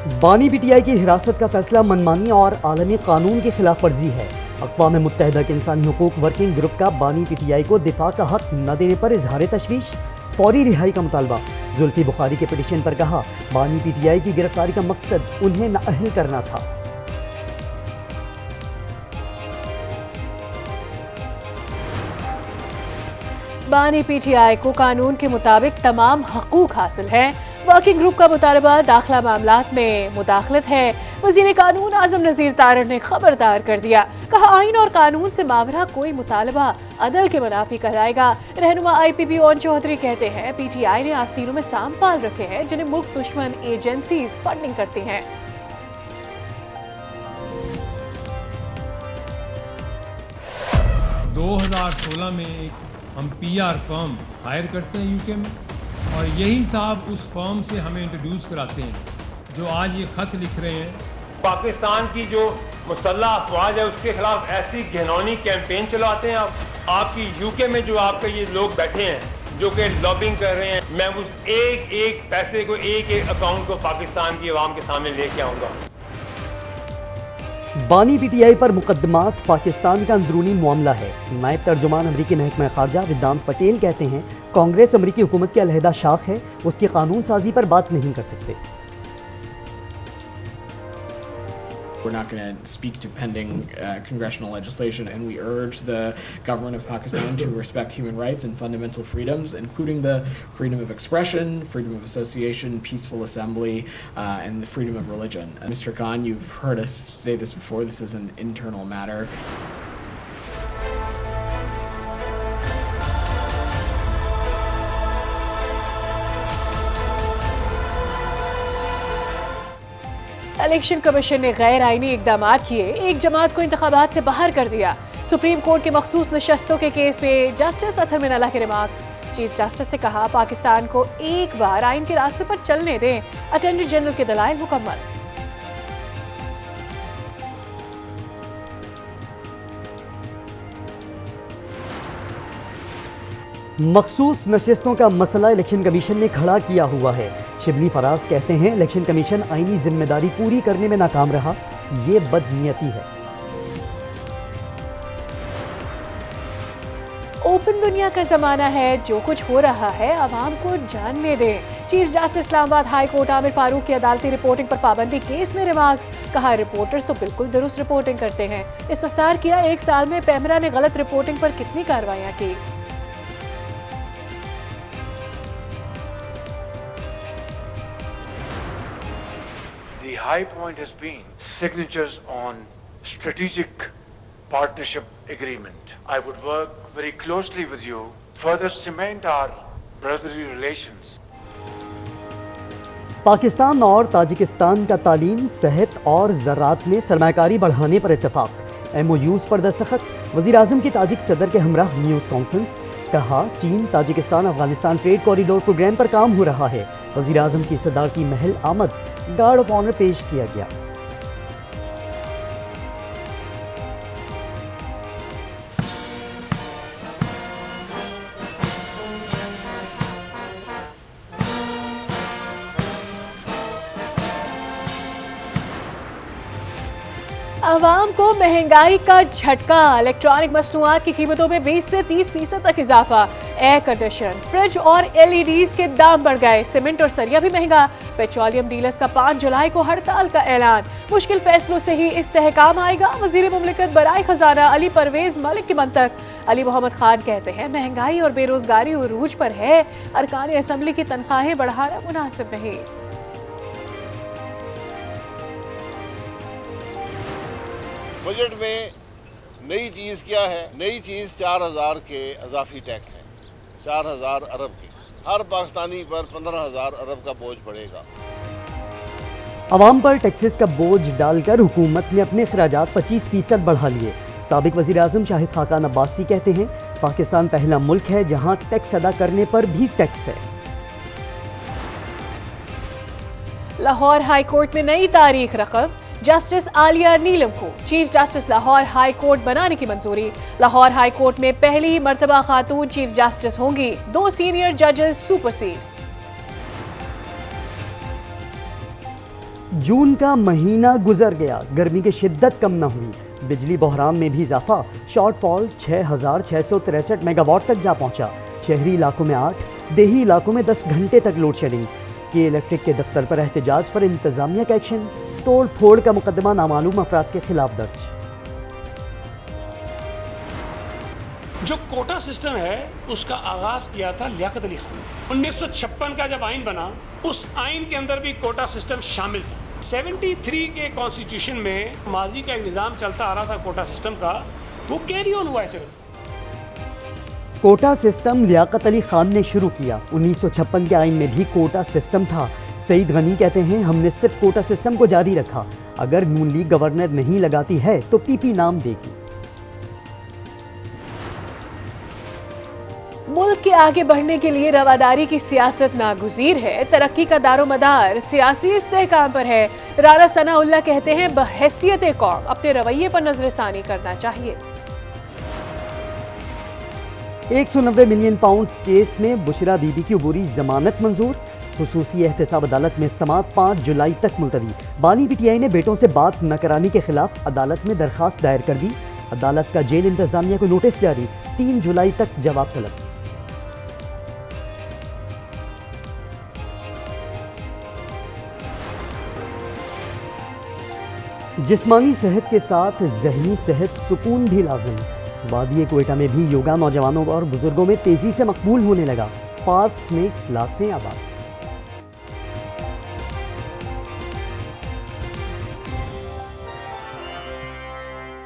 बानी पीटीआई की हिरासत का फैसला मनमानी और आलमी कानून की खिलाफ वर्जी है। अक़वाम मुत्तहिदा के इंसानी हुकूक वर्किंग ग्रुप का बानी पीटीआई को दिफा का हक न देने पर इजहार तशवीश, फौरी रिहाई का मुतालबा। जुल्फी बुखारी के पिटीशन पर कहा, बानी पीटीआई की गिरफ्तारी का मकसद उन्हें नाअहल करना था। बानी पीटीआई को कानून के मुताबिक तमाम हकूक हासिल हैं। वर्किंग ग्रुप का मुतालबा दाखिला मामलात में मुदाखलत है। वज़ीर कानून आज़म नज़ीर तारड़ ने खबरदार कर दिया, कहा आइन और कानून से मावरा कोई मुतालबा अदल के मुनाफी कहलाएगा। रहनुमा IPP ओन चौधरी कहते हैं, PTI ने आस्तीनों में सांप पाल रखे हैं जिन्हें मुल्क दुश्मन एजेंसीज फंडिंग करती हैं। 2016 में हम PR फर्म हायर करते हैं UK में, और यही साहब उस फर्म से हमें इंट्रोड्यूस कराते हैं जो आज ये ख़त लिख रहे हैं। पाकिस्तान की जो मुसल्लह अफवाज है उसके खिलाफ ऐसी घिनौनी कैंपेन चलाते हैं। आपकी UK में जो आपके ये लोग बैठे हैं जो कि लॉबिंग कर रहे हैं, मैं उस एक एक पैसे को, एक एक अकाउंट को पाकिस्तान की आवाम के सामने लेके आऊँगा। बानी पीटीआई पर मुकदमात पाकिस्तान का अंदरूनी मामला है। नायब तर्जुमान अमरीकी महकमा खारजा वेदांत पटेल कहते हैं, कांग्रेस अमरीकी हुकूमत की अलहदा शाख है, उसकी कानून साजी पर बात नहीं कर सकते। We're not going to speak to pending congressional legislation, and we urge the government of Pakistan to respect human rights and fundamental freedoms, including the freedom of expression, freedom of association, peaceful assembly, and the freedom of religion. Mr. Khan, you've heard us say this before, this is an internal matter. Election commission ने गैर आईनी इकदाम किए, एक जमात को इंतखाबात से बाहर कर दिया। सुप्रीम कोर्ट के मखसूस नशस्तों के केस में जस्टिस अतहर मिनल्लाह के रिमार्क्स। चीफ जस्टिस ने कहा, पाकिस्तान को एक बार आइन के रास्ते पर चलने दें। अटॉर्नी जनरल के दलाइल मुकम्मल। मखसूस नशस्तों का मसला इलेक्शन कमीशन ने खड़ा किया हुआ है। शिबली फराज कहते हैं, इलेक्शन कमीशन आईनी जिम्मेदारी पूरी करने में नाकाम रहा, ये बदनीयती है। ओपन दुनिया का जमाना है, जो कुछ हो रहा है आवाम को जानने दें। Chief justice Islamabad high court Aamir Farooq की अदालती रिपोर्टिंग पर पाबंदी केस में रिमार्क्स। कहा, रिपोर्टर्स तो बिल्कुल दुरुस्त रिपोर्टिंग करते हैं। इस्तफसार किया, एक साल में पैमरा ने गलत रिपोर्टिंग पर कितनी कार्रवाइयां की। The high point has been signatures on strategic partnership agreement. I would work very closely with you, further cement our brotherly relations. Pakistan और ताजिकिस्तान का तालीम, सेहत और ज़राअत में सरमायाकारी बढ़ाने पर इत्तेफाक। MOUs पर दस्तखत। वज़ीर आज़म की ताजिक सदर के हमराह न्यूज़ कॉन्फ्रेंस। कहा, चीन Tajikistan Afghanistan trade corridor program पर काम हो रहा है। वज़ीर आज़म की सदारती महल आमद गार्ड ऑफ ऑनर पेश किया गया। आवाम को महंगाई का झटका। इलेक्ट्रॉनिक मसनूआत की कीमतों में 20 से 30% तक इजाफा। एयर कंडीशन, फ्रिज और LEDs के दाम बढ़ गए। सीमेंट और सरिया भी महंगा। पेट्रोलियम डीलर्स का 5 जुलाई को हड़ताल का ऐलान। मुश्किल फैसलों से ही इस्तेहकाम आएगा। वजीर मुमलिकत बराए खजाना अली परवेज मलिक की मंतक। अली मोहम्मद खान कहते हैं, महंगाई और बेरोजगारी उरूज पर है, अरकान असम्बली की तनख्वाहें बढ़ाना मुनासिब नहीं। बजट में नई चीज़ क्या है? नई चीज़ 4000 के अजाफी टैक्स हैं, 4000 अरब के। हर पाकिस्तानी पर 15000 अरब का बोझ पड़ेगा। अवाम पर टैक्सेस का बोझ डालकर हुकूमत ने अपने अखराजात 25% बढ़ा लिए। साबिक वज़ीर आज़म शाहिद खाकान अब्बासी कहते हैं, पाकिस्तान पहला मुल्क है जहां टैक्स अदा करने पर भी टैक्स है। लाहौर हाई कोर्ट में नई तारीख रकम। जस्टिस आलिया नीलम को chief justice Lahore high court बनाने की मंजूरी। लाहौर हाई कोर्ट में पहली मर्तबा खातून चीफ जस्टिस होंगी। 2 सीनियर जजेस सुपरसीड। जून का महीना गुजर गया, गर्मी की शिद्दत कम न हुई, बिजली बहरान में भी इजाफा, शॉर्टफॉल 6,663 मेगावाट तक जा पहुंचा। शहरी इलाकों में 8, देही इलाकों में 10 घंटे तक लोड शेडिंग। के इलेक्ट्रिक के दफ्तर पर एहतजाज पर इंतजामिया का एक्शन, तोड़ फोड़ का मुकदमा नामालूम अफराद के खिलाफ दर्ज। जो कोटा सिस्टम है उसका आगाज किया था लियाकत अली खान ने। 1956 का जब आइन बना, उस आइन के अंदर भी कोटा सिस्टम शामिल था। 73 के कॉन्स्टिट्यूशन में माजी का एक निज़ाम चलता आ रहा था कोटा सिस्टम का, वो कैरी ऑन हुआ है सिर्फ। कोटा सिस्टम लियाकत अली खान ने शुरू किया। 1956 के आइन में भी कोटा सिस्टम था। सईद गनी कहते हैं, हमने सिर्फ कोटा सिस्टम को जारी रखा, अगर नून लीग गवर्नर नहीं लगाती है तो पीपी नाम देगी। मुल्क के आगे बढ़ने के लिए रवादारी की सियासत नागुज़ीर है। तरक्की का दारोमदार सियासी इस्तेहकाम पर है। राना सनाउल्लाह कहते हैं, बहैसियत कौम अपने रवैये पर नजरसानी करना चाहिए। 190 मिलियन पाउंड केस में बुशरा बीबी की अबूरी जमानत मंजूर। खुसूसी एहतसाब अदालत में समाअत 5 जुलाई तक मुलतवी। बानी पीटीआई ने बेटों से बात न कराने के खिलाफ अदालत में दरखास्त दायर कर दी। अदालत का जेल इंतजामिया को नोटिस जारी, 3 जुलाई तक जवाब तलब। जिस्मानी सेहत के साथ ज़हनी सेहत सुकून भी लाजिम। वादिये कोयटा में भी योगा नौजवानों और बुजुर्गों में तेज़ी से मकबूल होने लगा। पार्क्स में क्लासें आबाद।